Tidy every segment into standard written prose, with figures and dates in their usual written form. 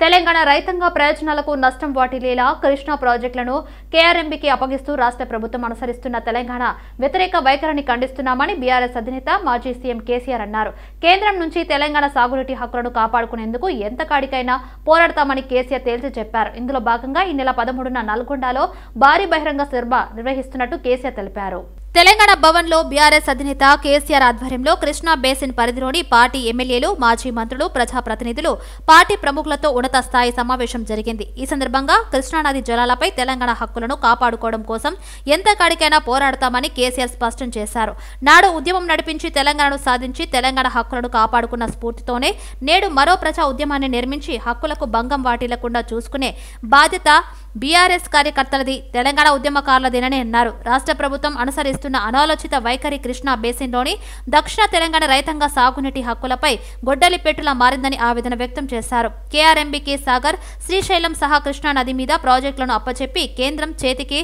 తెలంగాణ రైతాంగ ప్రయోజనాలకు నష్టం వాటిల్లేలా కృష్ణా ప్రాజెక్టులను కేఆర్ఎంబీకి అప్పగిస్తూ రాష్ట్ర ప్రభుత్వం అనుసరిస్తున్న తెలంగాణ వ్యతిరేక వైఖరిని ఖండిస్తున్నామని బీఆర్ఎస్ అధినేత మాజీ సీఎం కేసీఆర్ అన్నారు. కేంద్రం నుంచి తెలంగాణ సాగునీటి హక్కులను కాపాడుకునేందుకు ఎంత కాడికైనా పోరాడతామని కేసీఆర్ తేల్చి చెప్పారు. ఇందులో భాగంగా ఈ నెల 13న నల్గొండలో భారీ బహిరంగ సభ నిర్వహిస్తున్నట్టు కేసీఆర్ తెలిపారు. తెలంగాణ భవన్ లో బీఆర్ఎస్ అధినేత కేసీఆర్ ఆధ్వర్యంలో కృష్ణా బేసిన్ పరిధిలోని పార్టీ ఎమ్మెల్యేలు, మాజీ మంత్రులు, ప్రజాప్రతినిధులు, పార్టీ ప్రముఖులతో ఉన్నత స్థాయి సమావేశం జరిగింది. ఈ సందర్భంగా కృష్ణానది జలాలపై తెలంగాణ హక్కులను కాపాడుకోవడం కోసం ఎంత కాడికైనా పోరాడతామని కేసీఆర్ స్పష్టం చేశారు. నాడు ఉద్యమం నడిపించి తెలంగాణను సాధించి తెలంగాణ హక్కులను కాపాడుకున్న స్ఫూర్తితోనే నేడు మరో ప్రజా ఉద్యమాన్ని నిర్మించి హక్కులకు భంగం వాటిల్లకుండా చూసుకునే బాధ్యత బీఆర్ఎస్ కార్యకర్తలది, తెలంగాణ ఉద్యమకారులదేనని అన్నారు. రాష్ట్ర ప్రభుత్వం అనుసరిస్తున్న అనాలోచిత వైఖరి కృష్ణా బేసిన్లోని దక్షిణ తెలంగాణ రైతాంగ సాగునీటి హక్కులపై గొడ్డలి పెట్టులా మారిందని ఆవేదన వ్యక్తం చేశారు. కేఆర్ఎంబీకి సాగర్, శ్రీశైలం సహా కృష్ణా నది మీద ప్రాజెక్టులను అప్పచెప్పి కేంద్రం చేతికి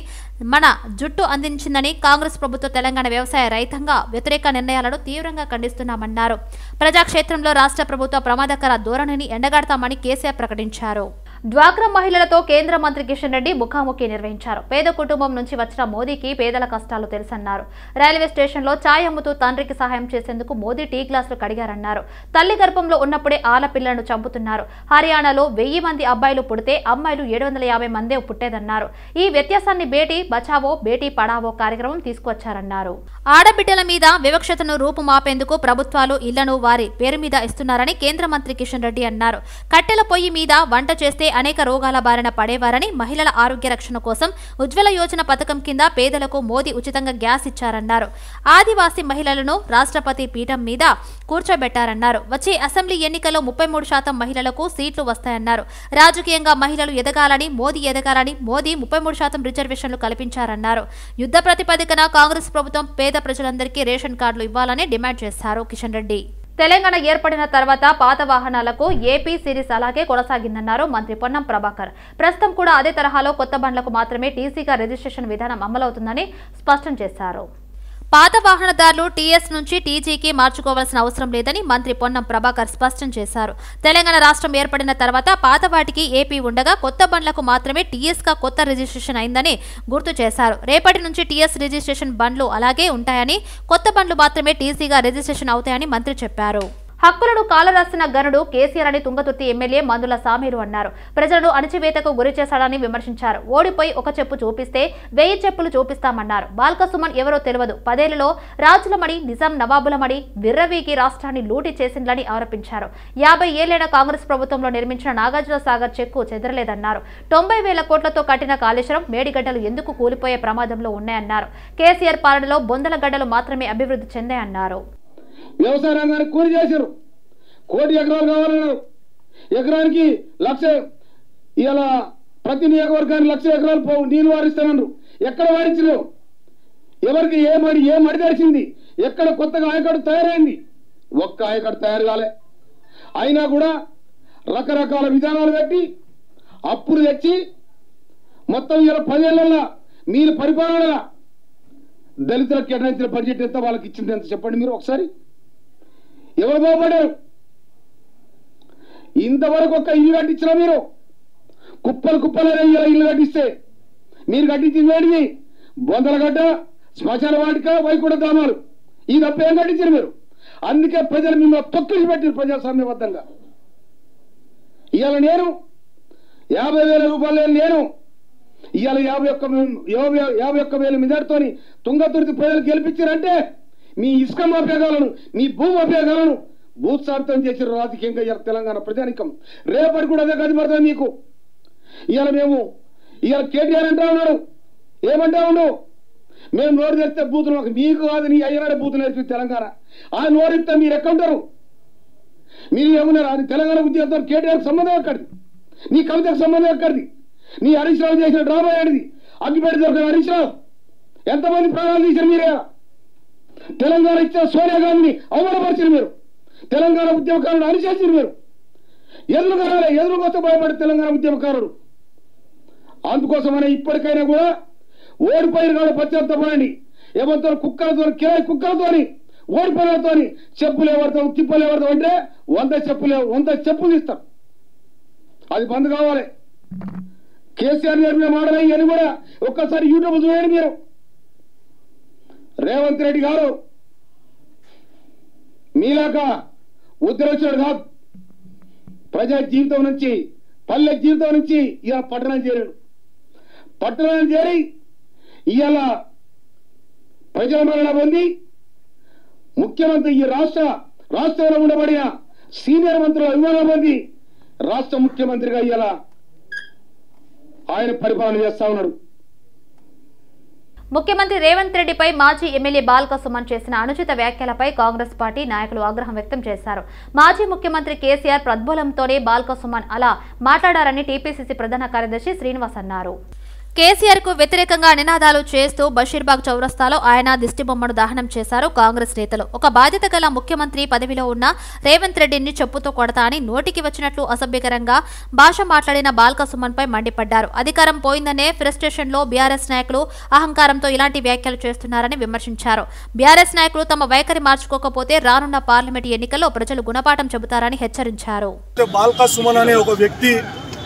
మన జుట్టు అందించిందని కాంగ్రెస్ ప్రభుత్వ తెలంగాణ వ్యవసాయ రైతాంగ వ్యతిరేక నిర్ణయాలను తీవ్రంగా ఖండిస్తున్నామన్నారు. ప్రజాక్షేత్రంలో రాష్ట్ర ప్రభుత్వ ప్రమాదకర ధోరణిని ఎండగడతామని కేసీఆర్ ప్రకటించారు. డ్వాక్రా మహిళలతో కేంద్ర మంత్రి కిషన్ రెడ్డి ముఖాముఖి నిర్వహించారు. పేద కుటుంబం నుంచి వచ్చిన మోదీకి పేదల కష్టాలు తెలుసన్నారు. రైల్వే స్టేషన్లో ఛాయ్ అమ్ముతూ తండ్రికి సహాయం చేసేందుకు మోదీ టీ గ్లాసులు కడిగారన్నారు. తల్లి గర్భంలో ఉన్నప్పుడే ఆడపిల్లలను చంపుతున్నారు. హర్యానాలో 1000 మంది అబ్బాయిలు పుడితే అమ్మాయిలు 750 మందే పుట్టేదన్నారు. ఈ వ్యత్యాసాన్ని బేటీ బచావో బేటీ పడావో కార్యక్రమం తీసుకొచ్చారన్నారు. ఆడబిడ్డల మీద వివక్షతను రూపుమాపేందుకు ప్రభుత్వాలు ఇళ్లను వారి పేరు మీద ఇస్తున్నారని కేంద్ర మంత్రి కిషన్ రెడ్డి అన్నారు. కట్టెల పొయ్యి మీద వంట చేస్తే అనేక రోగాల బారిన పడేవారని, మహిళల ఆరోగ్య రక్షణ కోసం ఉజ్వల యోజన పథకం కింద పేదలకు మోదీ ఉచితంగా గ్యాస్ ఇచ్చారన్నారు. ఆదివాసీ మహిళలను రాష్ట్రపతి పీఠం మీద కూర్చోబెట్టారన్నారు. వచ్చే అసెంబ్లీ ఎన్నికల్లో 33% మహిళలకు సీట్లు వస్తాయన్నారు. రాజకీయంగా మహిళలు ఎదగాలని మోదీ 33% రిజర్వేషన్లు కల్పించారన్నారు. యుద్ధ ప్రతిపాదికన కాంగ్రెస్ ప్రభుత్వం పేద ప్రజలందరికీ రేషన్ కార్డులు ఇవ్వాలని డిమాండ్ చేశారు కిషన్ రెడ్డి. తెలంగాణ ఏర్పడిన తర్వాత పాత వాహనాలకు ఏపీ సిరీస్ అలాగే కొనసాగిందన్నారు మంత్రి పొన్నం ప్రభాకర్. ప్రస్తుతం కూడా అదే తరహాలో కొత్త బండ్లకు మాత్రమే టీసీగా రిజిస్ట్రేషన్ విధానం అమలవుతుందని స్పష్టం చేశారు. పాత వాహనదారులు టీఎస్ నుంచి టీజీకి మార్చుకోవాల్సిన అవసరం లేదని మంత్రి పొన్నం ప్రభాకర్ స్పష్టం చేశారు. తెలంగాణ రాష్ట్రం ఏర్పడిన తర్వాత పాత వాటికి ఏపీ ఉండగా కొత్త బండ్లకు మాత్రమే టీఎస్గా కొత్త రిజిస్ట్రేషన్ అయిందని గుర్తు చేశారు. రేపటి నుంచి టీఎస్ రిజిస్ట్రేషన్ బండ్లు అలాగే ఉంటాయని, కొత్త బండ్లు మాత్రమే టీసీగా రిజిస్ట్రేషన్ అవుతాయని మంత్రి చెప్పారు. హక్కులను కాలరాసిన గనుడు కేసీఆర్ అని తుంగతుర్తి ఎమ్మెల్యే మందుల సామీరు అన్నారు. ప్రజలను అణచివేతకు గురి చేశాడని విమర్శించారు. ఓడిపోయి ఒక చెప్పు చూపిస్తే 1000 చెప్పులు చూపిస్తామన్నారు. బాల్క సుమన్ ఎవరో తెలియదు, 10 ఏళ్లలో రాజులమడి, నిజాం నవాబులమడి విర్రవీకి రాష్ట్రాన్ని లూటీ చేసిందని ఆరోపించారు. 50 ఏళ్లైన కాంగ్రెస్ ప్రభుత్వంలో నిర్మించిన నాగార్జున సాగర్ చెక్కు చెదరలేదన్నారు. 90,000 కోట్లతో కట్టిన కాళేశ్వరం, మేడిగడ్డలు ఎందుకు కూలిపోయే ప్రమాదంలో ఉన్నాయన్నారు. కేసీఆర్ పాలనలో బొందల గడ్డలు మాత్రమే అభివృద్ధి చెందాయన్నారు. వ్యవసాయ రంగాన్ని కూలి చేశారు. 1 కోటి ఎకరాలు కావాలన్నారు. ఎకరానికి 1,00,000. ఇలా ప్రతి నియోజకవర్గానికి 1,00,000 ఎకరాలు నీళ్లు వారిస్తానన్నారు. ఎక్కడ వారించరు? ఎవరికి ఏ మడి తెరిచింది? ఎక్కడ కొత్తగా ఆయకట్టు తయారైంది? ఒక్క ఆయకట్టు తయారు కాలే. అయినా కూడా రకరకాల విధానాలు పెట్టి అప్పులు తెచ్చి మొత్తం ఇలా 10 ఏళ్లలో మీరు పరిపాలన దళితులకు కేటాయించిన బడ్జెట్ ఎంత, వాళ్ళకి ఇచ్చింది ఎంత చెప్పండి మీరు ఒకసారి. ఎవరు బాగుపడారు? ఇంతవరకు ఒక్క ఇల్లు కట్టించినా మీరు? కుప్పలు ఇల్లు కట్టిస్తే మీరు కట్టించింది ఏంటిది? బొందలగడ్డ, శ్మశాన వాటిక, వైకుంఠ ధామాలు. ఈ తప్ప ఏం కట్టించారు మీరు? అందుకే ప్రజలు మిమ్మల్ని తొక్కిసి పెట్టారు ప్రజాస్వామ్యబద్ధంగా. ఇవాళ నేను 50,000 రూపాయలు నేను ఇవాళ 51,000 మెజార్టీతోని తుంగతుర్తి ప్రజలు గెలిపించారంటే మీ ఇసుక మాఫియాగాలను, మీ భూ మాఫియాగాలను భూత్సార్థం చేసిన రాజకీయంగా ఇవాళ తెలంగాణ ప్రజానికం. రేపటి కూడా అదే గదిపడుతుంది మీకు. ఇవాళ కేటీఆర్ అంటా ఉన్నాడు. ఏమంటా ఉన్నావు? మేము నోరు తెరిస్తే బూతులు, మీకు కాదు నీ అయ్యనాడే బూతులు నేర్పి తెలంగాణ. ఆ నోరిస్తే మీరు ఎక్కడుంటారు? మీరు ఏమన్నారు? అది తెలంగాణ ఉద్యోగంతో కేటీఆర్కి సంబంధం ఎక్కడిది? నీ కవితకు సంబంధం ఎక్కడిది? నీ హరీష్ రావు చేసిన డ్రామా ఏడిది? అగ్గిపెట్టి దొరికిన హరీష్ రావు ఎంతమంది ప్రాణాలు తీశారు మీరే? తెలంగాణ ఇచ్చిన సోనియా గాంధీని అవమానపరిచారు మీరు. తెలంగాణ ఉద్యమకారుడు అరిచేసారు మీరు. ఎదురుకొస్తే భయపడి తెలంగాణ ఉద్యమకారుడు. అందుకోసమనే ఇప్పటికైనా కూడా ఓడిపోయిన కాదు పశ్చాత్తపడండి. ఏమంటారు? కిరాయి కుక్కలతోని ఓడిపోయినతోని చెప్పులు ఎవరితో తిప్పలు ఎవరితో అంటే 100 చెప్పులు తీస్తారు. అది బంద్ కావాలి. కేసీఆర్ నేర్పిన మాటలు ఇవన్నీ కూడా ఒక్కసారి యూట్యూబ్ చూడండి మీరు. రేవంత్ రెడ్డి గారు మీలాగా ఉద్యోగస్తుడు కాదు. ప్రజా జీవితం నుంచి, పల్లె జీవితం నుంచి ఇవాళ పట్టణాలు చేరాడు. పట్టణాలు చేరి ఇవాళ ప్రజల మరణ పొంది ముఖ్యమంత్రి, ఈ రాష్ట్రంలో ఉండబడిన సీనియర్ మంత్రుల అభిమానం పొంది రాష్ట్ర ముఖ్యమంత్రిగా ఇవాళ ఆయన పరిపాలన చేస్తా ఉన్నాడు. ముఖ్యమంత్రి రేవంత్ రెడ్డిపై మాజీ ఎమ్మెల్యే బాల్క సుమన్ చేసిన అనుచిత వ్యాఖ్యలపై కాంగ్రెస్ పార్టీ నాయకులు ఆగ్రహం వ్యక్తం చేశారు. మాజీ ముఖ్యమంత్రి కేసీఆర్ ప్రద్బోలంతోనే బాల్క సుమన్ అలా మాట్లాడారని టీపీసీసీ ప్రధాన కార్యదర్శి శ్రీనివాస్ అన్నారు. కేసీఆర్ కు వ్యతిరేకంగా నినాదాలు చేస్తూ బషీర్బాగ్ చౌరస్తాలో ఆయన దిష్టిబొమ్మను దహనం చేశారు కాంగ్రెస్ నేతలు. ఒక బాధ్యత గల ముఖ్యమంత్రి పదవిలో ఉన్న రేవంత్ రెడ్డిని చెప్పుతో కొడతా అని నోటికి వచ్చినట్లు అసభ్యకరంగా భాష మాట్లాడిన బాల్క సుమన్ పై మండిపడ్డారు. అధికారం పోయిందనే ఫ్రస్ట్రేషన్ లో బీఆర్ఎస్ నాయకులు అహంకారంతో ఇలాంటి వ్యాఖ్యలు చేస్తున్నారని విమర్శించారు. బీఆర్ఎస్ నాయకులు తమ వైఖరి మార్చుకోకపోతే రానున్న పార్లమెంట్ ఎన్నికల్లో ప్రజలు గుణపాఠం చెబుతారని హెచ్చరించారు. బాల్క సుమన్ అనే ఒక వ్యక్తి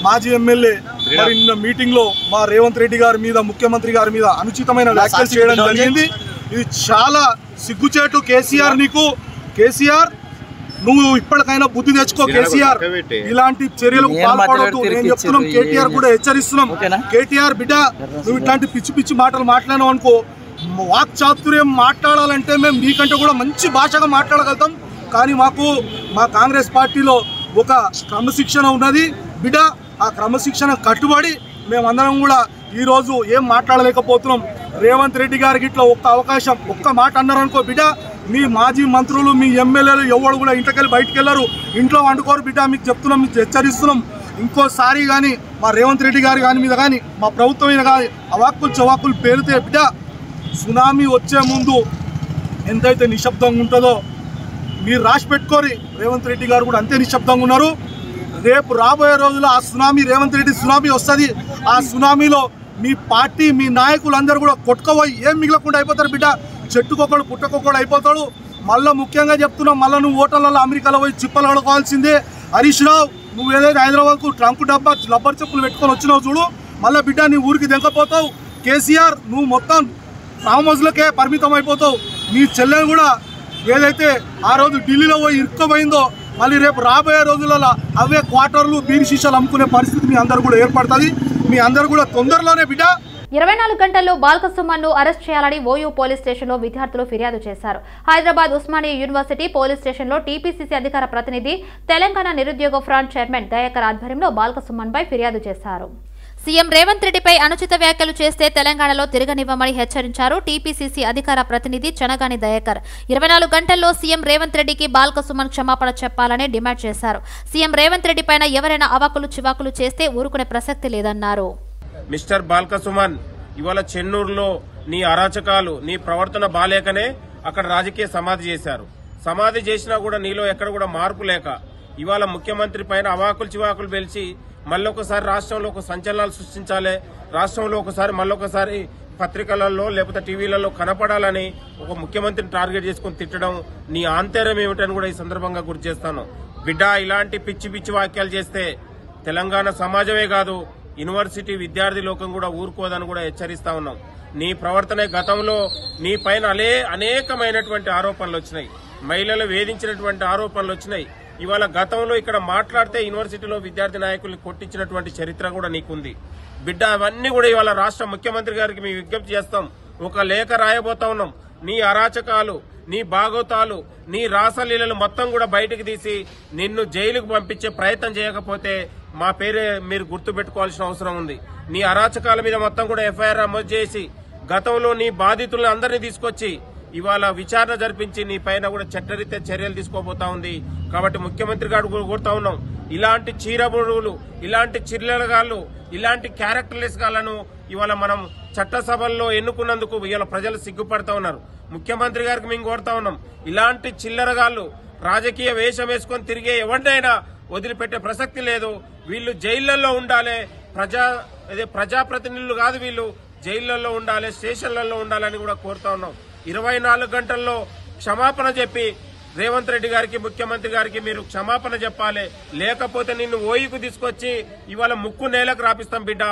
మాజీ ఎమ్మెల్యే మరి నిన్న మీటింగ్ లో మా రేవంత్ రెడ్డి గారి మీద, ముఖ్యమంత్రి గారి మీద అనుచితమైన వ్యాఖ్యలు చేయడం జరిగింది. ఇది చాలా సిగ్గుచేటు. కేసీఆర్ నువ్వు ఇప్పటికైనా బుద్ధి తెచ్చుకో. కేసీఆర్ ఇలాంటి చర్యలకు పాల్పడవద్దు. నేను చెప్తున్నాం, కేటీఆర్ కూడా హెచ్చరిస్తున్నాం. కేటీఆర్ బిడ్డ, నువ్వు ఇట్లాంటి పిచ్చి పిచ్చి మాటలు మాట్లాడినావు అనుకో, వాక్ చాతుర్యం మాట్లాడాలంటే మేము నీకంటే కూడా మంచి భాషగా మాట్లాడగలుగుతాం. కానీ మా కాంగ్రెస్ పార్టీలో ఒక క్రమశిక్షణ ఉన్నది బిడ్డ. ఆ క్రమశిక్షణ కట్టుబడి మేమందరం కూడా ఈరోజు ఏం మాట్లాడలేకపోతున్నాం. రేవంత్ రెడ్డి గారికి ఇట్లా ఒక్క అవకాశం, ఒక్క మాట అన్నారనుకో బిడ్డ, మీ మాజీ మంత్రులు, మీ ఎమ్మెల్యేలు ఎవరు కూడా ఇంటికెళ్ళి బయటకు వెళ్ళరు, ఇంట్లో వండుకోరు బిడ్డ. మీకు చెప్తున్నాం, మీకు హెచ్చరిస్తున్నాం. ఇంకోసారి కానీ మా రేవంత్ రెడ్డి గారి కానీ మీద కానీ, మా ప్రభుత్వం మీద కానీ అవాక్కులు చవాకులు పేలితే బిడ్డ, సునామీ వచ్చే ముందు ఎంతైతే నిశ్శబ్దంగా ఉంటుందో మీరు రాసి పెట్టుకోరి. రేవంత్ రెడ్డి గారు కూడా అంతే నిశ్శబ్దంగా ఉన్నారు. రేపు రాబోయే రోజుల్లో ఆ సునామీ, రేవంత్ రెడ్డి సునామీ వస్తుంది. ఆ సునామీలో మీ పార్టీ, మీ నాయకులు అందరూ కూడా కొట్టుకోపోయి ఏం మిగలకుండా అయిపోతారు బిడ్డ. చెట్టుకొకడు పుట్టకొకడు అయిపోతాడు. మళ్ళీ ముఖ్యంగా చెప్తున్నాం, మళ్ళీ నువ్వు హోటళ్ళలో అమెరికాలో పోయి చిప్పలు కడుకోవాల్సిందే. హరీష్ రావు, నువ్వు ఏదైతే హైదరాబాద్కు ట్రంక్ డబ్బా రబ్బర్ చెప్పులు పెట్టుకొని వచ్చినావు చూడు, మళ్ళీ బిడ్డ నీ ఊరికి దెంకపోతావు. కేసీఆర్, నువ్వు మొత్తం ఫామ్ హౌస్లకే పరిమితం అయిపోతావు. నీ చెల్లెలు కూడా ఏదైతే ఆ రోజు ఢిల్లీలో పోయి ఇరుక్కుపోయిందో, మళ్ళీ రేపు రాబోయే రోజులలో అవే క్వార్టర్లు, బీర్ శీషాలు అమ్ముకునే పరిస్థితి మీ అందరు కూడా ఏర్పడుతుంది. మీ అందరు కూడా తొందరలోనే బిడ్డ. 24 గంటల్లో బాల్క సుమన్ ను అరెస్ట్ చేయాలని ఓయూ పోలీస్ స్టేషన్లో విద్యార్థులు ఫిర్యాదు చేశారు. హైదరాబాద్ ఉస్మానియా యూనివర్సిటీ పోలీస్ స్టేషన్లో టీపీసీసీ అధికార ప్రతినిధి, తెలంగాణ నిరుద్యోగ ఫ్రంట్ చైర్మన్ దయాకర్ ఆధ్వర్యంలో బాల్క సుమన్ పై ఫిర్యాదు చేశారు. సీఎం రేవంత్ రెడ్డిపై అనుచిత వ్యాఖ్యలు చేస్తే తెలంగాణలో తిరగనివ్వమని హెచ్చరించారు టీపీసీసీ అధికార ప్రతినిధి చనగాని దయాకర్. 24 గంటల్లో సీఎం రేవంత్ రెడ్డికి బాల్క సుమన్ క్షమాపణ చెప్పాలని డిమాండ్ చేశారు. సీఎం రేవంత్ రెడ్డి పైన ఎవరైనా అవాకులు చివాకులు చేస్తే ఊరుకునే ప్రసక్తి లేదన్నారు. మిస్టర్ బాల్క సుమన్, ఇవాళ చెన్నూరులో నీ అరాచకాలు, నీ ప్రవర్తన బాలేకనే అక్కడ రాజకీయ సమాధి చేశారు. సమాధి చేసినా కూడా నీలో ఎక్కడ కూడా మార్పు లేక ఇవాళ ముఖ్యమంత్రి పైన అవాకులు చివాకులు పిలిచి మళ్ళొకసారి రాష్ట్రంలో ఒక సంచలనాలు సృష్టించాలి, రాష్ట్రంలో మళ్ళొకసారి పత్రికలలో లేకపోతే టీవీలలో కనపడాలని ఒక ముఖ్యమంత్రిని టార్గెట్ చేసుకుని తిట్టడం నీ ఆంతర్యం ఏమిటని కూడా ఈ సందర్భంగా గుర్తు చేస్తాను. బిడ్డ, ఇలాంటి పిచ్చి పిచ్చి వాక్యాలు చేస్తే తెలంగాణ సమాజమే కాదు, యూనివర్సిటీ విద్యార్థి లోకం కూడా ఊరుకోదని కూడా హెచ్చరిస్తా ఉన్నాం. నీ ప్రవర్తన గతంలో నీ పైన అనేకమైనటువంటి ఆరోపణలు వచ్చినాయి, మహిళలు వేధించినటువంటి ఆరోపణలు వచ్చినాయి. ఇవాళ గతంలో ఇక్కడ మాట్లాడితే యూనివర్సిటీలో విద్యార్థి నాయకుల్ని కొట్టించినటువంటి చరిత్ర కూడా నీకుంది బిడ్డ. అవన్నీ కూడా ఇవాళ రాష్ట్ర ముఖ్యమంత్రి గారికి మేము విజ్ఞప్తి చేస్తాం. ఒక లేఖ రాయబోతా ఉన్నాం. నీ అరాచకాలు, నీ బాగోతాలు, నీ రాసలీలలు మొత్తం కూడా బయటకు తీసి నిన్ను జైలుకు పంపించే ప్రయత్నం చేయకపోతే మా పేరే మీరు గుర్తు పెట్టుకోవాల్సిన అవసరం ఉంది. నీ అరాచకాల మీద మొత్తం కూడా ఎఫ్ఐఆర్ నమోదు చేసి గతంలో నీ బాధితులను అందరినీ తీసుకొచ్చి ఇవాళ విచారణ జరిపించి నీ పైన కూడా చట్టరీత్యా చర్యలు తీసుకోబోతా ఉంది. కాబట్టి ముఖ్యమంత్రి గారు కోరుతా ఉన్నాం, ఇలాంటి చీరబుడుగులు, ఇలాంటి చిల్లరగాళ్లు, ఇలాంటి క్యారెక్టర్లెస్ గాళ్లను ఇవాళ మనం చట్టసభల్లో ఎన్నుకున్నందుకు ఇవాళ ప్రజలు సిగ్గుపడతా ఉన్నారు. ముఖ్యమంత్రి గారికి మేము కోరుతా ఉన్నాం, ఇలాంటి చిల్లరగాళ్లు రాజకీయ వేషం వేసుకొని తిరిగే ఎవరినైనా వదిలిపెట్టే ప్రసక్తి లేదు. వీళ్ళు జైళ్లలో ఉండాలి, ప్రజాప్రతినిధులు కాదు, వీళ్ళు జైళ్లలో ఉండాలి, స్టేషన్లలో ఉండాలని కూడా కోరుతా ఉన్నాం. 24 గంటల్లో క్షమాపణ చెప్పి రేవంత్ రెడ్డి గారికి ముఖ్యమంత్రి గారికి మీరు క్షమాపణ చెప్పాలి. లేకపోతే నిన్ను ఓయికు తీసుకొచ్చి ఇవాళ ముక్కు నేలకు రాపిస్తాం బిడ్డ.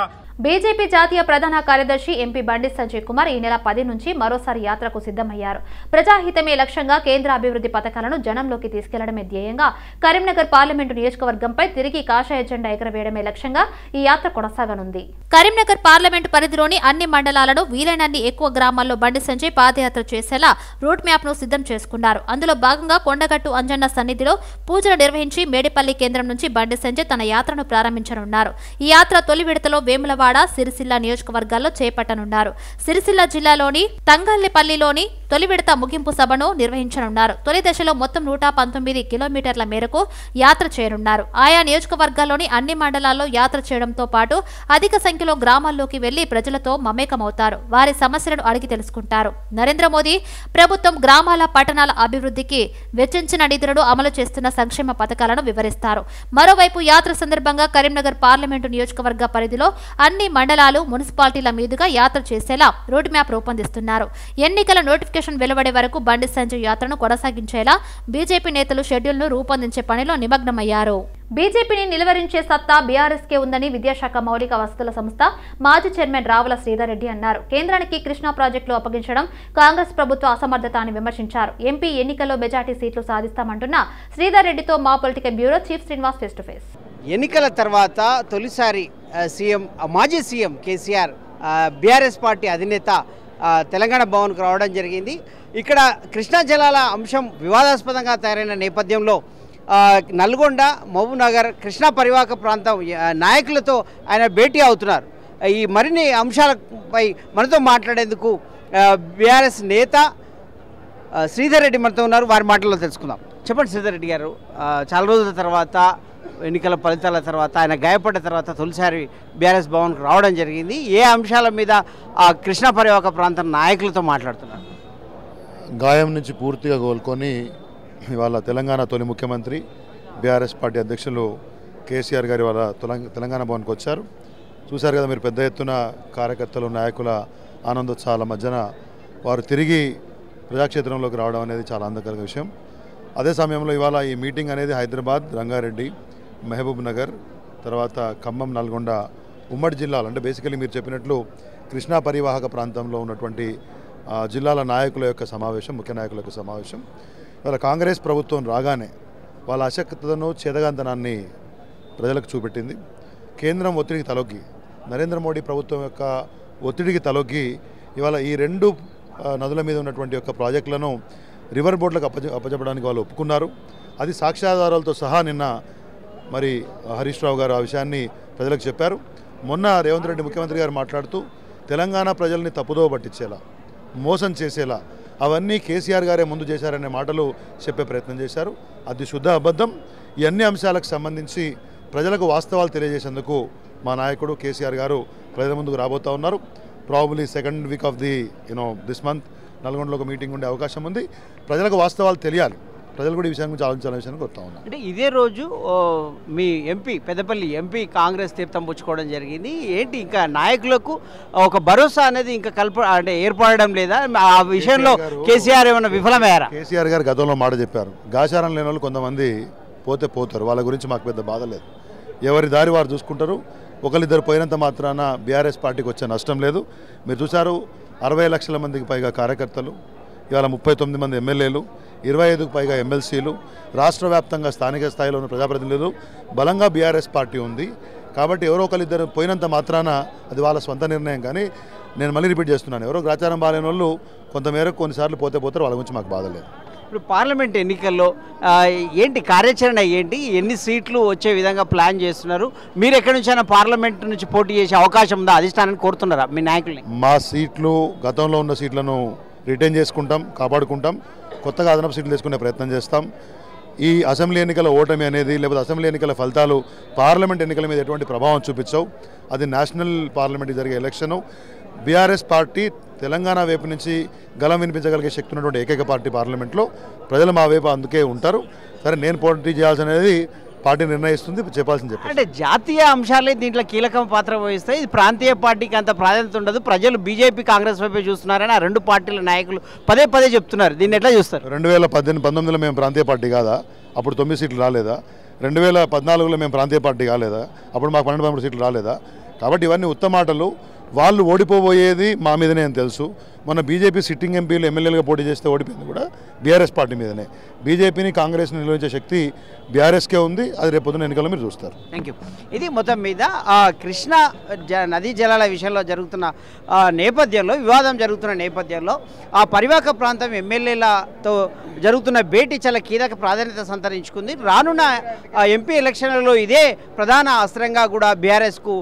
బీజేపీ జాతీయ ప్రధాన కార్యదర్శి ఎంపీ బండి సంజయ్ కుమార్ ఈ నెల 10 నుంచి మరోసారి యాత్రకు సిద్ధమయ్యారు. ప్రజాహితమే లక్ష్యంగా కేంద్ర అభివృద్ధి పథకాలను జనంలోకి తీసుకెళ్లడమే ధ్యేయంగా కరీంనగర్ పార్లమెంటు నియోజకవర్గంపై తిరిగి కాషాయ జెండా ఎగరవేయడమే లక్ష్యంగా ఈ యాత్ర కొనసాగనుంది. కరీంనగర్ పార్లమెంటు పరిధిలోని అన్ని మండలాలను వీలైనన్ని ఎక్కువ గ్రామాల్లో బండి సంజయ్ పాదయాత్ర చేసేలా రూట్ మ్యాప్ ను సిద్ధం చేసుకున్నారు. అందులో భాగంగా కొండగట్టు అంజన్న సన్నిధిలో పూజలు నిర్వహించి మేడిపల్లి కేంద్రం నుంచి బండి సంజయ్ తన యాత్రను ప్రారంభించనున్నారు. ఈ యాత్ర తొలి విడతలో వేములవాడ, సిరిసిల్ల నియోజకవర్గాల్లో చేపట్టనున్నారు. సిరిసిల్ల జిల్లాలోని తంగళ్లపల్లిలోని తొలి విడత ముగింపు సభను నిర్వహించనున్నారు. తొలి దశలో మొత్తం 119 కిలోమీటర్ల మేరకు యాత్ర చేయనున్నారు. ఆయా నియోజకవర్గాల్లోని అన్ని మండలాల్లో యాత్ర చేయడంతో పాటు అధిక సంఖ్యలో గ్రామాల్లోకి వెళ్లి ప్రజలతో మమేకమవుతారు. వారి సమస్యలను అడిగి తెలుసుకుంటారు. నరేంద్ర మోదీ ప్రభుత్వం గ్రామాల, పట్టణాల అభివృద్ధికి వెచ్చించిన నిధులను అమలు చేస్తున్న సంక్షేమ పథకాలను వివరిస్తారు. మరోవైపు యాత్ర సందర్భంగా కరీంనగర్ పార్లమెంటు నియోజకవర్గ పరిధిలో అన్ని మండలాలు, మున్సిపాలిటీల మీదుగా యాత్ర చేసేలా రోడ్ మ్యాప్ రూపొందిస్తున్నారు. ఎన్నికల నోటిఫికేషన్ వెలువడే వరకు బండి సంజయ్ యాత్రను కొనసాగించేలా బీజేపీ నేతలు షెడ్యూల్ను రూపొందించే పనిలో నిమగ్నమయ్యారు. బీజేపీని నిలువరించే సత్తా బీఆర్ఎస్కే ఉందని విద్యాశాఖ మౌలిక వసతుల సంస్థ మాజీ చైర్మన్ రావుల శ్రీధర్ రెడ్డి అన్నారు. కేంద్రానికి కృష్ణా ప్రాజెక్టులు అప్పగించడం కాంగ్రెస్ ప్రభుత్వ అసమర్థత అని విమర్శించారు. ఎంపీ ఎన్నికల్లో మెజార్టీ సీట్లు సాధిస్తామంటున్న శ్రీధర్ రెడ్డితో మా political bureau chief Srinivas face to face. ఎన్నికల తర్వాత తొలిసారి మాజీ సీఎం కేసీఆర్ బీఆర్ఎస్ పార్టీ అధినేత తెలంగాణ భవన్కు రావడం జరిగింది. ఇక్కడ కృష్ణా జలాల అంశం వివాదాస్పదంగా తయారైన నేపథ్యంలో నల్గొండ, మహబూబ్నగర్, కృష్ణా పరివాహక ప్రాంతం నాయకులతో ఆయన భేటీ అవుతున్నారు. ఈ మరిన్ని అంశాలపై మనతో మాట్లాడేందుకు బీఆర్ఎస్ నేత శ్రీధర్ రెడ్డి మనతో ఉన్నారు. వారి మాటల్లో తెలుసుకుందాం. చెప్పండి శ్రీధర్ రెడ్డి గారు, చాలా రోజుల తర్వాత ఎన్నికల ఫలితాల తర్వాత ఆయన గాయపడ్డ తర్వాత తొలిసారి బీఆర్ఎస్ భవన్కు రావడం జరిగింది. ఏ అంశాల మీద ఆ కృష్ణా పరివాహక ప్రాంతం నాయకులతో మాట్లాడుతున్నారు? గాయం నుంచి పూర్తిగా కోలుకొని ఇవాళ తెలంగాణ తొలి ముఖ్యమంత్రి బీఆర్ఎస్ పార్టీ అధ్యక్షులు కేసీఆర్ గారు ఇవాళ తెలంగాణ భవన్కి వచ్చారు. చూశారు కదా మీరు, పెద్ద ఎత్తున కార్యకర్తలు, నాయకుల ఆనందోత్సవాల మధ్యన వారు తిరిగి ప్రజాక్షేత్రంలోకి రావడం అనేది చాలా ఆనందకర విషయం. అదే సమయంలో ఇవాళ ఈ మీటింగ్ అనేది హైదరాబాద్, రంగారెడ్డి, మహబూబ్ నగర్, తర్వాత ఖమ్మం, నల్గొండ ఉమ్మడి జిల్లాలు, అంటే బేసికలీ మీరు చెప్పినట్లు కృష్ణా పరివాహక ప్రాంతంలో ఉన్నటువంటి జిల్లాల నాయకుల యొక్క సమావేశం, ముఖ్య నాయకుల యొక్క సమావేశం. ఇవాళ కాంగ్రెస్ ప్రభుత్వం రాగానే వాళ్ళ అశక్తతను, చేదగాంతనాన్ని ప్రజలకు చూపెట్టింది. కేంద్రం ఒత్తిడికి తలొగ్గి, నరేంద్ర మోడీ ప్రభుత్వం యొక్క ఒత్తిడికి తలొగ్గి ఇవాళ ఈ 2 నదుల మీద ఉన్నటువంటి యొక్క ప్రాజెక్టులను రివర్ బోర్డులకు అప్పచెప్పడానికి వాళ్ళు ఒప్పుకున్నారు. అది సాక్ష్యాధారాలతో సహా నిన్న మరి హరీష్ రావు గారు ఆ విషయాన్ని ప్రజలకు చెప్పారు. మొన్న రేవంత్ రెడ్డి ముఖ్యమంత్రి గారు మాట్లాడుతూ తెలంగాణ ప్రజల్ని తప్పుదోవ పట్టించేలా, మోసం చేసేలా అవన్నీ కేసీఆర్ గారే ముందు చేశారనే మాటలు చెప్పే ప్రయత్నం చేశారు. అది శుద్ధ అబద్ధం. ఈ అన్ని అంశాలకు సంబంధించి ప్రజలకు వాస్తవాలు తెలియజేసేందుకు మా నాయకుడు కేసీఆర్ గారు ప్రజల ముందుకు రాబోతూ ఉన్నారు. Probably second week off this month నల్గొండలో ఒక మీటింగ్ ఉండే అవకాశం ఉంది. ప్రజలకు వాస్తవాలు తెలియాలి. ప్రజలు కూడా ఈ విషయం గురించి ఆలోచించాలనే విషయాన్ని కోరుతా ఉన్నారు. అంటే ఇదే రోజు మీ ఎంపీ, పెద్దపల్లి ఎంపీ కాంగ్రెస్ తీర్థం పుచ్చుకోవడం జరిగింది. ఏంటి ఇంకా నాయకులకు ఒక భరోసా అనేది ఇంకా ఏర్పడడం లేదా? ఆ విషయంలో కేసీఆర్ ఏమైనా విఫలమయ్యారా? కేసీఆర్ గారు గతంలో మాట చెప్పారు, గాచారం లేని వాళ్ళు కొంతమంది పోతారు, వాళ్ళ గురించి మాకు పెద్ద బాధ లేదు, ఎవరి దారి వారు చూసుకుంటారు, ఒకరిద్దరు పోయినంత మాత్రాన బీఆర్ఎస్ పార్టీకి వచ్చే నష్టం లేదు. మీరు చూశారు 60 లక్షల మందికి పైగా కార్యకర్తలు, ఇవాళ 39 మంది ఎమ్మెల్యేలు, 25కు పైగా ఎమ్మెల్సీలు, రాష్ట్ర వ్యాప్తంగా స్థానిక స్థాయిలో ఉన్న ప్రజాప్రతినిధులు, బలంగా బీఆర్ఎస్ పార్టీ ఉంది. కాబట్టి ఎవరో ఒకరిద్దరు పోయినంత మాత్రాన అది వాళ్ళ సొంత నిర్ణయం. కానీ నేను మళ్ళీ రిపీట్ చేస్తున్నాను, ఎవరో గ్రాచారం బాలేని వాళ్ళు కొంతమేరకు కొన్నిసార్లు పోతారు, వాళ్ళ గురించి మాకు బాధ లేదు. ఇప్పుడు పార్లమెంట్ ఎన్నికల్లో ఏంటి కార్యాచరణ, ఏంటి ఎన్ని సీట్లు వచ్చే విధంగా ప్లాన్ చేస్తున్నారు? మీరు ఎక్కడి నుంచైనా పార్లమెంట్ నుంచి పోటీ చేసే అవకాశం ఉందా? అధిష్టానాన్ని కోరుతున్నారా మీ నాయకుల్ని? మా సీట్లు, గతంలో ఉన్న సీట్లను రిటైన్ చేసుకుంటాం, కాపాడుకుంటాం, కొత్తగా అదనపు సీట్లు తీసుకునే ప్రయత్నం చేస్తాం. ఈ అసెంబ్లీ ఎన్నికల ఓటమి అనేది, లేకపోతే అసెంబ్లీ ఎన్నికల ఫలితాలు పార్లమెంట్ ఎన్నికల మీద ఎటువంటి ప్రభావం చూపించవు. అది నేషనల్ పార్లమెంట్కి జరిగే ఎలక్షను. బీఆర్ఎస్ పార్టీ తెలంగాణ వైపు నుంచి గలం వినిపించగలిగే శక్తి ఉన్నటువంటి ఏకైక పార్టీ పార్లమెంట్లో. ప్రజలు మా వైపు అందుకే ఉంటారు. సరే, నేను పోటీ చేయాల్సినది పార్టీ నిర్ణయిస్తుంది, చెప్పాల్సింది చెప్పాలి. అంటే జాతీయ అంశాలే దీంట్లో కీలక పాత్ర వహిస్తాయి. ఇది ప్రాంతీయ పార్టీకి అంత ప్రాధాన్యత ఉండదు, ప్రజలు బీజేపీ కాంగ్రెస్ వైపే చూస్తున్నారని ఆ రెండు పార్టీల నాయకులు పదే పదే చెప్తున్నారు. దీన్ని ఎట్లా చూస్తారు? 2018-19లో మేము ప్రాంతీయ పార్టీ కాదా? అప్పుడు 9 సీట్లు రాలేదా? 2014లో మేము ప్రాంతీయ పార్టీ కాలేదా? అప్పుడు మాకు 12-13 సీట్లు రాలేదా? కాబట్టి ఇవన్నీ ఉత్తమాటలు. వాళ్ళు ఓడిపోబోయేది మా మీదనే అని తెలుసు. మొన్న బీజేపీ సిట్టింగ్ ఎంపీలు ఎమ్మెల్యేలుగా పోటీ చేస్తే ఓడిపోయింది కూడా బీఆర్ఎస్ పార్టీ మీదనే. బీజేపీని కాంగ్రెస్ని నిలవించే శక్తి బీఆర్ఎస్కే ఉంది. అది రేపు పొద్దున ఎన్నికల్లో మీరు చూస్తారు. Thank you. ఇది మొత్తం మీద కృష్ణా నదీ జలాల విషయంలో జరుగుతున్న నేపథ్యంలో, వివాదం జరుగుతున్న నేపథ్యంలో ఆ పరివాహక ప్రాంతం ఎమ్మెల్యేలతో జరుగుతున్న భేటీ చాలా కీలక ప్రాధాన్యత సంతరించుకుంది. రానున్న ఎంపీ ఎలక్షన్లలో ఇదే ప్రధాన అస్త్రంగా కూడా బీఆర్ఎస్కు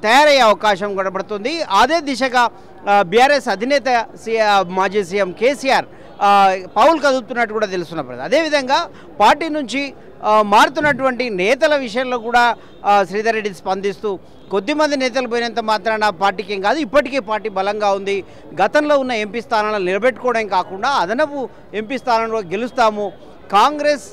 తయారయ్యే అవకాశం కనబడుతుంది. అదే దిశగా బీఆర్ఎస్ అధినేత మాజీ సీఎం కేసీఆర్ పావులు కదుపుతున్నట్టు కూడా తెలుస్తున్న పరిస్థితి. అదేవిధంగా పార్టీ నుంచి మారుతున్నటువంటి నేతల విషయంలో కూడా శ్రీధర్ రెడ్డి స్పందిస్తూ కొద్దిమంది నేతలు పోయినంత మాత్రాన పార్టీకి ఏం కాదు, ఇప్పటికీ పార్టీ బలంగా ఉంది, గతంలో ఉన్న ఎంపీ స్థానాలను నిలబెట్టుకోవడం కాకుండా అదనపు ఎంపీ స్థానంలో గెలుస్తాము, కాంగ్రెస్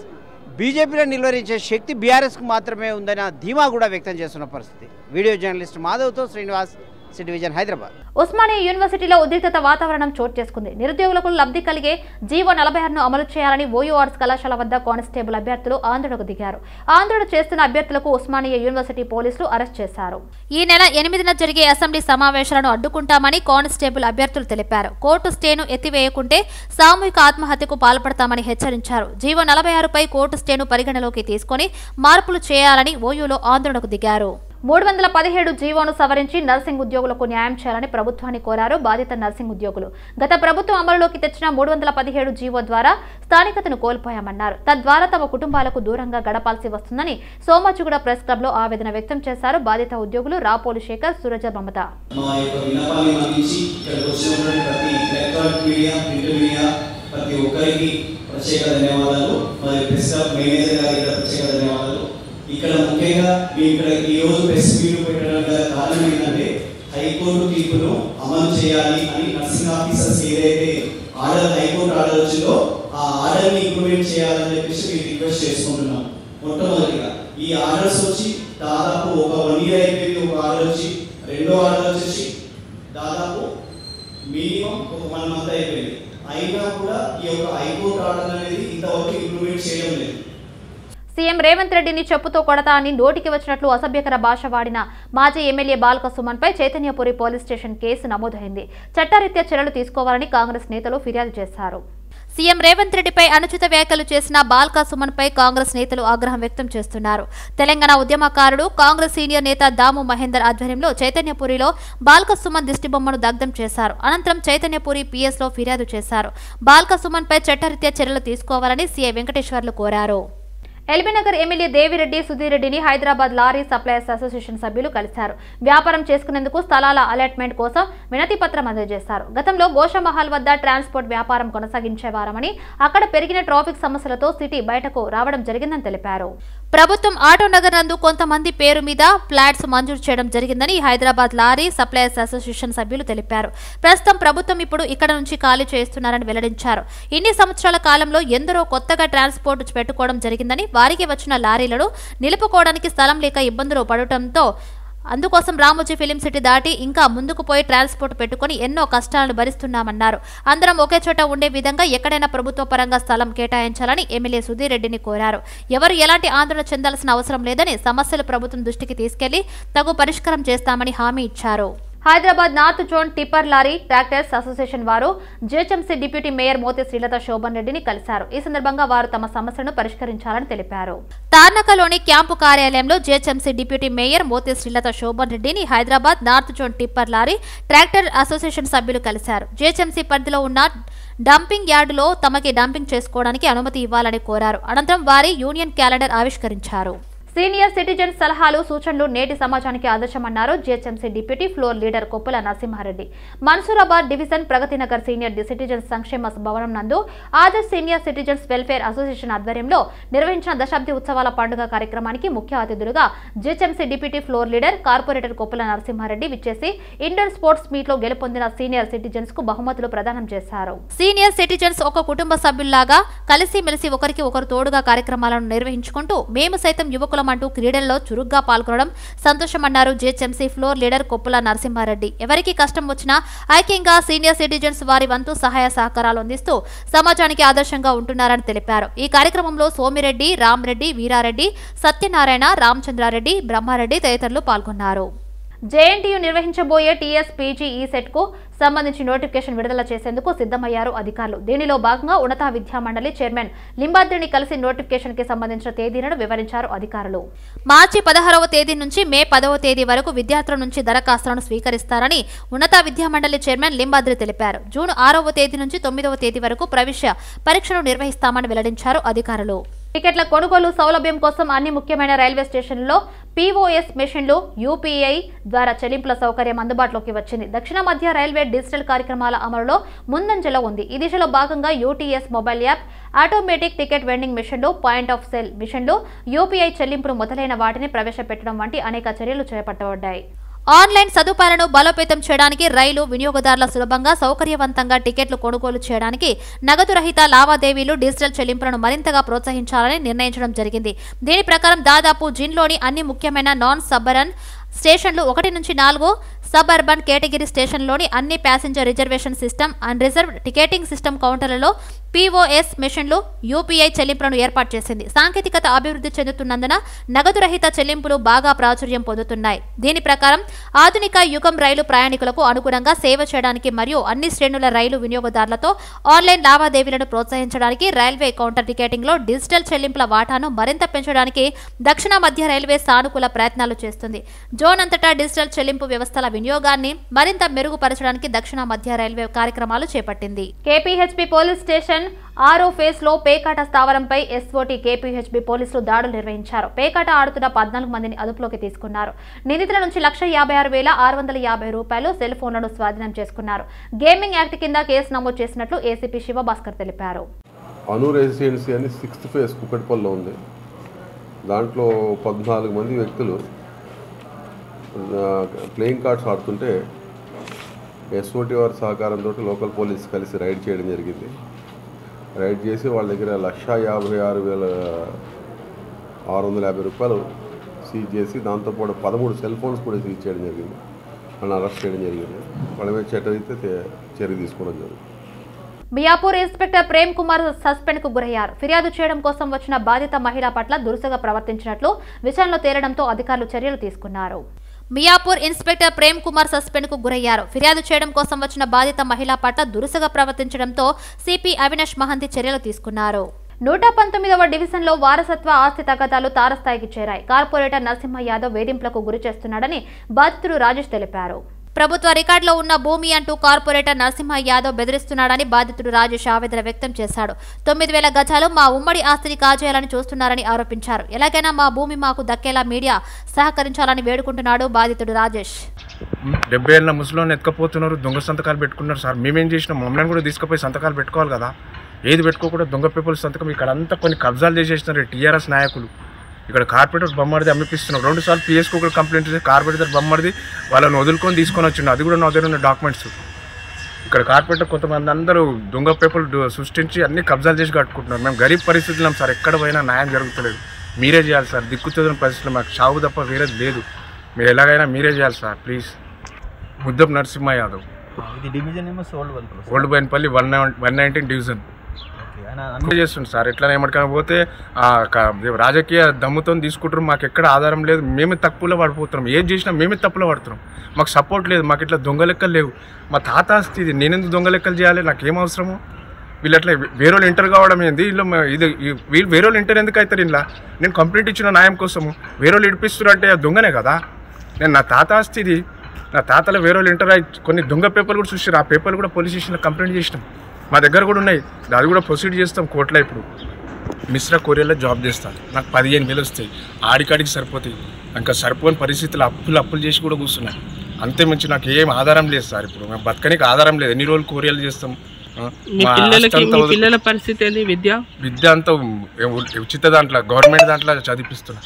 బీజేపీలో నిలువరించే శక్తి బీఆర్ఎస్కు మాత్రమే ఉందన్న ధీమా కూడా వ్యక్తం చేస్తున్న పరిస్థితి. వీడియో జర్నలిస్ట్ మాధవ్తో శ్రీనివాస్, సిటీ విజన్, హైదరాబాద్. ఉస్మానియా యూనివర్సిటీలో ఉద్రిక్తత వాతావరణం చోటు చేసుకుంది. నిరుద్యోగులకు లబ్ధి కలిగే జీవో 46ను అమలు చేయాలని ఓయూ ఆర్ట్స్ కళాశాల వద్ద కానిస్టేబుల్ అభ్యర్థులు ఆందోళనకు దిగారు. ఆందోళన చేస్తున్న అభ్యర్థులకు ఉస్మానియా యూనివర్సిటీ పోలీసులు అరెస్ట్ చేశారు. ఈ నెల 8న జరిగే అసెంబ్లీ సమావేశాలను అడ్డుకుంటామని కానిస్టేబుల్ అభ్యర్థులు తెలిపారు. కోర్టు స్టేను ఎత్తివేయకుంటే సామూహిక ఆత్మహత్యకు పాల్పడతామని హెచ్చరించారు. జీవో 46పై కోర్టు స్టేను పరిగణలోకి తీసుకుని మార్పులు చేయాలని ఓయూలో ఆందోళనకు దిగారు. 317 జీవోను సవరించి నర్సింగ్ ఉద్యోగులకు న్యాయం చేయాలని ప్రభుత్వాన్ని కోరారు బాధిత నర్సింగ్ ఉద్యోగులు. గత ప్రభుత్వం అమలులోకి తెచ్చిన 317 జీవో ద్వారా స్థానికతను కోల్పోయామన్నారు. తద్వారా తమ కుటుంబాలకు దూరంగా గడపాల్సి వస్తుందని సోమాజిగూడ ప్రెస్ క్లబ్ లో ఆవేదన వ్యక్తం చేశారు బాధిత ఉద్యోగులు రాపోలు శేఖర్, సురజ, మమత. ఇక్కడ ముఖ్యంగా ఇక్కడ ఈ రోజు ప్రెస్ మీట్ పెట్టడానికి కారణం ఏంటంటే హైకోర్టు తీర్పును అమలు చేయాలి అని నర్సింగ్ ఆఫీసర్స్ ఏదైతే హైకోర్టు ఆర్డర్ వచ్చిందో ఆ ఆర్డర్ ని ఇంప్లిమెంట్ చేయాలని చెప్పేసి మేము రిక్వెస్ట్ చేసుకుంటున్నాం. మొట్టమొదటిగా ఈ ఆర్డర్స్ వచ్చి దాదాపు ఒక 1 year అయిపోయింది. ఒక ఆర్డర్ వచ్చి, రెండో ఆర్డర్ వచ్చేసి దాదాపు మినిమం ఒక 1 month అయిపోయింది. అయినా కూడా ఈ యొక్క హైకోర్టు ఆర్డర్ అనేది ఇంతవరకు ఇంప్లిమెంట్ చేయడం లేదు. సీఎం రేవంత్ రెడ్డిని చెప్పుతో కొడతా అని నోటికి వచ్చినట్లు అసభ్యకర భాష వాడిన మాజీ ఎమ్మెల్యే బాల్క సుమన్ పై చైతన్యపురి పోలీస్ స్టేషన్ కేసు నమోదైంది. చట్టరీత్యా చర్యలు తీసుకోవాలని కాంగ్రెస్ నేతలు ఫిర్యాదు చేశారు. సీఎం రేవంత్ రెడ్డిపై అనుచిత వ్యాఖ్యలు చేసిన బాల్క సుమన్ పై కాంగ్రెస్ నేతలు ఆగ్రహం వ్యక్తం చేస్తున్నారు. తెలంగాణ ఉద్యమకారుడు కాంగ్రెస్ సీనియర్ నేత దాము మహేందర్ ఆధ్వర్యంలో చైతన్యపురిలో బాల్క సుమన్ దిష్టిబొమ్మను దగ్ధం చేశారు. అనంతరం చైతన్యపురి పిఎస్ లో ఫిర్యాదు చేశారు. బాల్క సుమన్ పై చట్టరీత్యా చర్యలు తీసుకోవాలని సీఐ వెంకటేశ్వర్లు కోరారు. ఎల్బీనగర్ ఎమ్మెల్యే దేవిరెడ్డి సుధీర్ రెడ్డిని హైదరాబాద్ లారీ సప్లయర్స్ అసోసియేషన్ సభ్యులు కలిశారు. వ్యాపారం చేసుకునేందుకు స్థలాల అలాట్మెంట్ కోసం వినతి పత్రం అందజేశారు. గతంలో గోషమహల్ వద్ద ట్రాన్స్పోర్ట్ వ్యాపారం కొనసాగించేవారమని, అక్కడ పెరిగిన ట్రాఫిక్ సమస్యలతో సిటీ బయటకు రావడం జరిగిందని తెలిపారు. ప్రభుత్వం ఆటోనగర్ నందు కొంతమంది పేరు మీద ఫ్లాట్స్ మంజూరు చేయడం జరిగిందని హైదరాబాద్ లారీ సప్లయర్స్ అసోసియేషన్ సభ్యులు తెలిపారు. ప్రస్తుతం ప్రభుత్వం ఇప్పుడు ఇక్కడ నుంచి ఖాళీ చేస్తున్నారని వెల్లడించారు. ఇన్ని సంవత్సరాల కాలంలో ఎందరో కొత్తగా ట్రాన్స్పోర్ట్ పెట్టుకోవడం జరిగిందని, వారికి వచ్చిన లారీలను నిలుపుకోవడానికి స్థలం లేక ఇబ్బందులు పడటంతో అందుకోసం రామోజీ ఫిలిం సిటీ దాటి ఇంకా ముందుకు పోయి ట్రాన్స్పోర్ట్ పెట్టుకుని ఎన్నో కష్టాలను భరిస్తున్నామన్నారు. అందరం ఒకే చోట ఉండే విధంగా ఎక్కడైనా ప్రభుత్వ పరంగా స్థలం కేటాయించాలని ఎమ్మెల్యే సుధీర్ రెడ్డిని కోరారు. ఎవరు ఎలాంటి ఆందోళన చెందాల్సిన అవసరం లేదని, సమస్యలు ప్రభుత్వం దృష్టికి తీసుకెళ్లి తగు పరిష్కారం చేస్తామని హామీ ఇచ్చారు. Hyderabad north zone tipper lorry tractors association వారు GHMC deputy mayor Mothe Srilatha Shobhan రెడ్డిని కలిశారు. ఈ సందర్భంగా వారు తమ సమస్యలను పరిష్కరించాలని తెలిపారు. తార్నకలోని క్యాంపు కార్యాలయంలో GHMC deputy mayor Mothe Srilatha Shobhan రెడ్డిని Hyderabad north zone tipper lorry tractor association సభ్యులు కలిశారు. జిహెచ్ఎంసీ పరిధిలో ఉన్న డంపింగ్ యార్డులో తమకి డంపింగ్ చేసుకోవడానికి అనుమతి ఇవ్వాలని కోరారు. అనంతరం వారి యూనియన్ క్యాలెండర్ ఆవిష్కరించారు. సీనియర్ సిటిజన్స్ సలహాలు సూచనలు నేటి సమాజానికి ఆదర్శమన్నారు GHMC deputy floor leader Koppula Narasimha Reddy. Mansoorabad division Pragathinagar senior citizens సంక్షేమ భవనం నందు Adarsh senior citizens welfare association ఆధ్వర్యంలో నిర్వహించిన దశాబ్ది ఉత్సవాల పండుగ కార్యక్రమానికి ముఖ్య అతిథులుగా GHMC deputy floor leader corporator Koppula Narasimha Reddy విచ్చేసి ఇండోర్ స్పోర్ట్స్ మీట్ లో గెలుపొందిన సీనియర్ సిటిజన్స్ కు బహుమతులు ప్రదానం చేశారు. సీనియర్ సిటిజన్స్ ఒక కుటుంబ సభ్యుల్లాగా కలిసిమెలిసి ఒకరికి ఒకరు తోడుగా కార్యక్రమాలను నిర్వహించుకుంటూ మేము సైతం యువకులమంటూ క్రీడల్లో చురుగ్గా పాల్గొనడం సంతోషమన్నారు GHMC floor leader Koppula Narasimha Reddy. ఎవరికి కష్టం వచ్చినా ఐక్యంగా సీనియర్ సిటిజన్స్ వారి వంతు సహాయ సహకారాలు అందిస్తూ సమాజానికి ఆదర్శంగా ఉంటున్నారని తెలిపారు. ఈ కార్యక్రమంలో సోమిరెడ్డి, రామ్రెడ్డి, వీరారెడ్డి, సత్యనారాయణ, రామచంద్రారెడ్డి, బ్రహ్మారెడ్డి తదితరులు పాల్గొన్నారు. జేఎన్టీయూ నిర్వహించబోయే టీఎస్పీజీఈ సెట్ కు సంబంధించి నోటిఫికేషన్ విడుదల చేసేందుకు సిద్ధమయ్యారు అధికారులు. దీనిలో భాగంగా ఉన్నత విద్యా మండలి చైర్మన్ లింబాద్రిని కలిసి నోటిఫికేషన్ కి సంబంధించిన తేదీలను వివరించారు అధికారులు. మార్చి 16వ తేదీ నుంచి మే 10వ తేదీ వరకు విద్యార్థుల నుంచి దరఖాస్తులను స్వీకరిస్తారని ఉన్నత విద్యా మండలి చైర్మన్ లింబాద్రి తెలిపారు. జూన్ 6వ తేదీ నుంచి 9వ తేదీ వరకు ప్రవేశ పరీక్షను నిర్వహిస్తామని వెల్లడించారు అధికారులు. టికెట్ల కొనుగోలు సౌలభ్యం కోసం అన్ని ముఖ్యమైన రైల్వే స్టేషన్లలో పీఓఎస్ మెషిన్లు యూపీఐ ద్వారా చెల్లింపుల సౌకర్యం అందుబాటులోకి వచ్చింది. దక్షిణ మధ్య రైల్వే డిజిటల్ కార్యక్రమాల అమలులో ముందంజలో ఉంది. ఈ దిశలో భాగంగా UTS mobile app, automatic ticket vending మిషన్లు, పాయింట్ ఆఫ్ సేల్ మిషన్లు, యూపీఐ చెల్లింపులు మొదలైన వాటిని ప్రవేశపెట్టడం వంటి అనేక చర్యలు చేపట్టబడ్డాయి. ఆన్లైన్ సదుపాయాలను బలోపేతం చేయడానికి, రైలు వినియోగదారుల సులభంగా సౌకర్యవంతంగా టికెట్లు కొనుగోలు చేయడానికి నగదు రహిత లావాదేవీలు, డిజిటల్ చెల్లింపులను మరింతగా ప్రోత్సహించాలని నిర్ణయించడం జరిగింది. దీని ప్రకారం దాదాపు జిన్లోని అన్ని ముఖ్యమైన నాన్ సబర్బన్ స్టేషన్లు 1 నుంచి 4, సబ్ అర్బన్ కేటగిరీ స్టేషన్లోని అన్ని passenger reservation system and reserve ticketing system కౌంటర్లలో పీఓఎస్ మెషిన్లు, యూపీఐ చెల్లింపులను ఏర్పాటు చేసింది. సాంకేతికత అభివృద్ధి చెందుతున్నందున నగదు రహిత చెల్లింపులు బాగా ప్రాచుర్యం పొందుతున్నాయి. దీని ప్రకారం ఆధునిక యుగం రైలు ప్రయాణికులకు అనుగుణంగా సేవ చేయడానికి మరియు అన్ని శ్రేణుల రైలు వినియోగదారులతో ఆన్లైన్ లావాదేవీలను ప్రోత్సహించడానికి రైల్వే కౌంటర్ టికెటింగ్లో డిజిటల్ చెల్లింపుల వాటాను మరింత పెంచడానికి దక్షిణ మధ్య రైల్వే సానుకూల ప్రయత్నాలు చేస్తుంది. జోన్ అంతటా డిజిటల్ చెల్లింపు వ్యవస్థల వినియోగాన్ని మరింత మెరుగుపరచడానికి దక్షిణ మధ్య రైల్వే కార్యక్రమాలు చేపట్టింది. కేపీహెచ్బీ పోలీస్ స్టేషన్ 6వ ఫేజ్ లో పేకాట స్థావరంపై ఎస్ఓటీ కేపీహెచ్బీ పోలీసులు దాడులు నిర్వహించారు. పేకాట ఆడుతున్న 14 మందిని అదుపులోకి తీసుకున్నారు. నిందితుల నుంచి 156,650 రూపాయలు, సెల్ ఫోన్లను స్వాధీనం చేసుకున్నారు. గేమింగ్ యాక్ట్ కింద కేసు నమోదు చేసినట్లు ఏసీపీ శివభాస్కర్ తెలిపారు. అను రెసిడెన్సీ అని 6th ఫేజ్ కుక్కటిపల్లిలో ఉంది. దాంట్లో 14 మంది వ్యక్తులు ప్లేయింగ్ కార్డ్స్ ఆడుతుంటే ఎస్ఓటీ వారి సహకారంతో లోకల్ పోలీస్ కలిసి రైడ్ చేయడం జరిగింది. రైడ్ చేసి వాళ్ళ దగ్గర 156,650 రూపాయలు సీజ్ చేసి దాంతోపాటు 13 సెల్ ఫోన్స్ కూడా సీజ్ చేయడం జరిగింది. వాళ్ళని అరెస్ట్ చేయడం జరిగింది. వాళ్ళ మీద చర్య తీసుకోవడం జరిగింది. మియాపూర్ ఇన్స్పెక్టర్ ప్రేమ్ కుమార్ సస్పెండ్ కు గురయ్యారు. ఫిర్యాదు చేయడం కోసం వచ్చిన బాధిత మహిళ పట్ల దురుసుగా ప్రవర్తించినట్లు విచారణలో తేలడంతో అధికారులు చర్యలు తీసుకున్నారు. మియాపూర్ ఇన్స్పెక్టర్ ప్రేమ్ కుమార్ సస్పెండ్ కు గురయ్యారు. ఫిర్యాదు చేయడం కోసం వచ్చిన బాధిత మహిళ పట్ల దురుసుగా ప్రవర్తించడంతో సిపి అవినాష్ మహంతి చర్యలు తీసుకున్నారు. 119వ డివిజన్లో వారసత్వ ఆస్తి తగాదాలు తారస్థాయికి చేరాయి. కార్పొరేటర్ నరసింహ యాదవ్ వేధింపులకు గురి చేస్తున్నాడని బాధితుడు రాజేష్ తెలిపారు. ప్రభుత్వ రికార్డులో ఉన్న భూమి అంటూ కార్పొరేటర్ నరసింహ యాదవ్ బెదిరిస్తున్నాడని బాధితుడు రాజేష్ ఆవేదన వ్యక్తం చేశాడు. 9,000 గజాలు మా ఉమ్మడి ఆస్తిని కాజేయాలని చూస్తున్నారని ఆరోపించారు. ఎలాగైనా మా భూమి మాకు దక్కేలా మీడియా సహకరించాలని వేడుకుంటున్నాడు బాధితుడు రాజేష్. 70 ఏళ్ళ ముసలోని ఎత్తుకపోతున్నారు, దొంగ సంతకాలు పెట్టుకున్నారు సార్. మేమేం చేసినాం? మమ్మల్ని కూడా తీసుకుపోయి సంతకాలు పెట్టుకోవాలి కదా. ఏది పెట్టుకోకుండా దొంగ పీపుల్ సంతకం. ఇక్కడ అంతా కొన్ని కబ్జాలు చేసేస్తున్నారు టీఆర్ఎస్ నాయకులు. ఇక్కడ కార్పొరేటర్ బొమ్మడిది అమ్మిపిస్తున్నారు. 2 సార్లు పిఎస్కి కూడా కంప్లైంట్ చేసి కార్పొరేటర్ బొమ్మడిది వాళ్ళని వదులుకొని తీసుకొని వచ్చిండు. అది కూడా నా దగ్గర ఉన్న డాక్యుమెంట్స్. ఇక్కడ కార్పొరేటర్ కొంతమంది అందరూ దొంగ పేపర్లు సృష్టించి అన్ని కబ్జాలు చేసి కట్టుకుంటున్నారు. మేము గరీబ్ పరిస్థితులు సార్. ఎక్కడ పోయినా న్యాయం జరుగుతలేదు. మీరే చేయాలి సార్. దిక్కుతున్న పరిస్థితులు మాకు చావు తప్ప వేరేది లేదు. మీరు ఎలాగైనా మీరే చేయాలి sir please. Muddapu Narasimha Yadav, old Bowenpally 119 division చేస్తుంది సార్. ఎట్లా ఏమడికైనా పోతే రాజకీయ దమ్ముతో తీసుకుంటారు. మాకు ఎక్కడ ఆధారం లేదు. మేమే తప్పులో పడిపోతున్నాం. ఏం చేసినా మేమే తప్పులో పడుతున్నాం. మాకు సపోర్ట్ లేదు. మాకు ఇట్లా దొంగ లెక్కలు లేవు. మా తాత ఆస్తి ఇది. నేనెందుకు దొంగ లెక్కలు చేయాలి? నాకేం అవసరము? వీళ్ళు అట్లా వేరే వాళ్ళు ఇంటర్ కావడం ఏంది? వీళ్ళు వీళ్ళు వేరే వాళ్ళు ఇంటర్ ఎందుకు అవుతారు? ఇలా నేను కంప్లైంట్ ఇచ్చిన న్యాయం కోసము వేరే వాళ్ళు ఇడిపిస్తున్నారు అంటే దొంగనే కదా. నేను నా తాత ఆస్తి ఇది. నా తాతలో వేరే వాళ్ళు ఇంటర్ కొన్ని దొంగ పేపర్లు కూడా చూసారు. ఆ పేపర్లు కూడా పోలీస్ స్టేషన్లో కంప్లైంట్ చేసినాం. మా దగ్గర కూడా ఉన్నాయి. అది కూడా ప్రొసీడ్ చేస్తాం కోర్టులో ఇప్పుడు. మిశ్రా కొరియర్లో జాబ్ చేస్తాను. నాకు 15,000 వస్తాయి. ఆడికాడికి సరిపోతాయి. ఇంకా సరిపోని పరిస్థితులు అప్పులు చేసి కూడా కూర్చున్నాను. అంతే మించి నాకు ఏం ఆధారం లేదు సార్. ఇప్పుడు మేము బతకనికి ఆధారం లేదు. ఎన్ని రోజులు కొరియర్లు చేస్తాం. పిల్లల పరిస్థితి ఏంది? విద్య అంతా ఉచిత దాంట్లో గవర్నమెంట్ దాంట్లో చదివిస్తున్నా.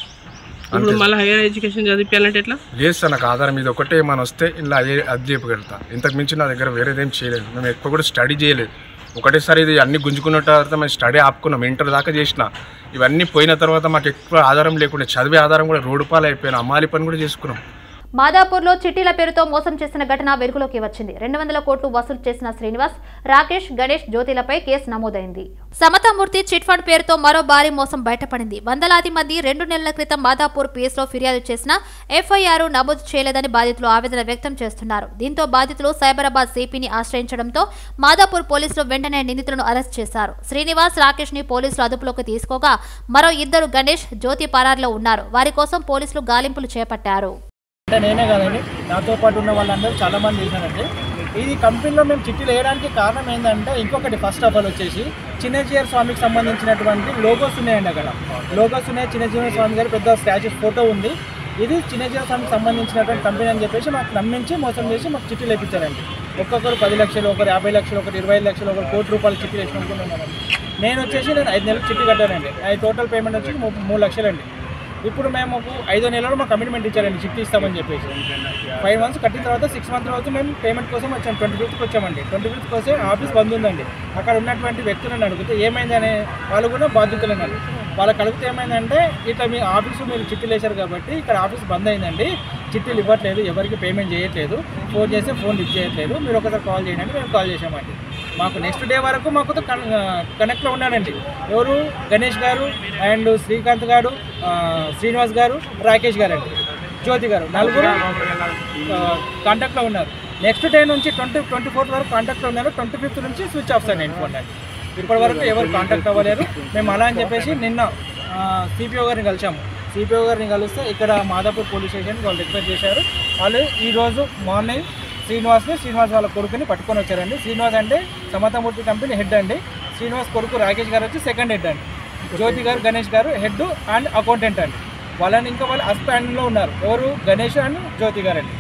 మళ్ళీ హైయర్ ఎడ్యుకేషన్ చదివించాలంటే ఎట్లా? లేదు సార్, నాకు ఆధారం ఇది ఒకటే ఏమైనా వస్తే ఇలా అది చెప్పగలుగుతా. ఇంతకు మించి నా దగ్గర వేరేదేం చేయలేదు. మేము ఎక్కువ కూడా స్టడీ చేయలేదు. ఒకటేసారి ఇది అన్ని గుంజుకున్న తర్వాత మేము స్టడీ ఆపుకున్నాం. ఇంటర్ దాకా చేసిన. ఇవన్నీ పోయిన తర్వాత మాకు ఎక్కువ ఆధారం లేకుండా చదివే ఆధారం కూడా రోడ్డు పాలు అయిపోయినా. అమ్మాలి పని కూడా చేసుకున్నాం. మాదాపూర్లో చిట్టీల పేరుతో మోసం చేసిన ఘటన వెలుగులోకి వచ్చింది. 200 కోట్లు వసూలు చేసిన శ్రీనివాస్, రాకేష్, గణేష్, జ్యోతిలపై కేసు నమోదైంది. సమతామూర్తి చిట్ ఫండ్ పేరుతో మరో భారీ మోసం బయటపడింది. వందలాది మంది 2 నెలల క్రితం మాదాపూర్ పిఎస్లో ఫిర్యాదు చేసిన ఎఫ్ఐఆర్ నమోదు చేయలేదని బాధితులు ఆవేదన వ్యక్తం చేస్తున్నారు. దీంతో బాధితులు సైబరాబాద్ సిపిని ఆశ్రయించడంతో మాదాపూర్ పోలీసులు వెంటనే నిందితులను అరెస్ట్ చేశారు. శ్రీనివాస్, రాకేష్ ని పోలీసులు అదుపులోకి తీసుకోగా మరో 2 గణేష్, జ్యోతి పరారులో ఉన్నారు. వారి కోసం పోలీసులు గాలింపులు చేపట్టారు. నేనే కాదండి, నాతో పాటు ఉన్న వాళ్ళందరూ చాలామంది చేశారండి. ఇది కంపెనీలో మేము చిట్టీలు వేయడానికి కారణం ఏంటంటే ఇంకొకటి, ఫస్ట్ ఆఫ్ ఆల్ వచ్చేసి చిన్నజీఆర్ స్వామికి సంబంధించినటువంటి లోగోస్ ఉన్నాయండి. అక్కడ లోగోస్ ఉన్నాయి. చిన్నజీఆర్ స్వామి గారు పెద్ద స్టాచ్యూ ఫోటో ఉంది. ఇది చిన్నజీఆర్ స్వామికి సంబంధించినటువంటి కంపెనీ అని చెప్పేసి మాకు నమ్మించి మోసం చేసి మాకు చిట్టీలు వేయించారండి. ఒక్కొక్కరు 10 లక్షలు, ఒకరు 50 లక్షలు, ఒకరు 25 లక్షలు, ఒకరు ₹1,00,00,000 చిట్టీలు వేసుకుంటున్నానండి. నేను 5 నెలలకు చిట్టి కట్టానండి. అది టోటల్ పేమెంట్ వచ్చి 3 లక్షలండి. ఇప్పుడు మేము 5 నెలలు మాకు కమిట్మెంట్ ఇచ్చారండి చిట్టి ఇస్తామని చెప్పేసి. 5 మంత్స్ కట్టిన తర్వాత 6 మంత్ తర్వాత మేము పేమెంట్ కోసం వచ్చాము. 25th వచ్చామండి. 25th కోసం ఆఫీస్ బంద్ ఉందండి. అక్కడ ఉన్నటువంటి వ్యక్తులను అడిగితే ఏమైందని వాళ్ళు కూడా బాధ్యతలు అన్నారు. వాళ్ళకి అడిగితే ఏమైందంటే, ఇట్లా మీ ఆఫీసు మీరు చిట్టీలు వేశారు కాబట్టి ఇక్కడ ఆఫీస్ బంద్ అయిందండి, చిట్టీలు ఇవ్వట్లేదు, ఎవరికి పేమెంట్ చేయట్లేదు, ఫోన్ చేస్తే ఫోన్ లిఫ్ట్ చేయట్లేదు, మీరు ఒకసారి కాల్ చేయండి. మేము కాల్ చేసామండి. మాకు నెక్స్ట్ డే వరకు మాకు కనెక్ట్లో ఉన్నాడండి. ఎవరు? గణేష్ గారు అండ్ శ్రీకాంత్ గారు, శ్రీనివాస్ గారు, రాకేష్ గారు అండి, జ్యోతి గారు, 4 కాంటాక్ట్లో ఉన్నారు. నెక్స్ట్ డే నుంచి 24th వరకు కాంటాక్ట్లో ఉన్నారు. 25th నుంచి స్విచ్ ఆఫ్ సార్ నేను ఫోన్. ఇప్పటి వరకు ఎవరు కాంటాక్ట్ అవ్వలేరు. మేము అలా అని చెప్పేసి నిన్న సిపిఓ గారిని కలిసాము. సిపిఓ గారిని కలిస్తే ఇక్కడ మాదాపూర్ పోలీస్ స్టేషన్కి వాళ్ళు రిక్వెస్ట్ చేశారు. వాళ్ళు ఈరోజు మార్నింగ్ శ్రీనివాస్ వాళ్ళ కొడుకుని పట్టుకొని వచ్చారండి. శ్రీనివాస్ అంటే సమతామూర్తి కంపెనీ హెడ్ అండి. శ్రీనివాస్ కొడుకు రాకేష్ గారు వచ్చి సెకండ్ హెడ్ అండి. జ్యోతి గారు, గణేష్ గారు హెడ్ అండ్ అకౌంటెంట్ అండి. వాళ్ళని ఇంకా వాళ్ళు హస్బెండ్లో ఉన్నారు. ఎవరు? గణేష్ అండ్ జ్యోతి గారు అండి.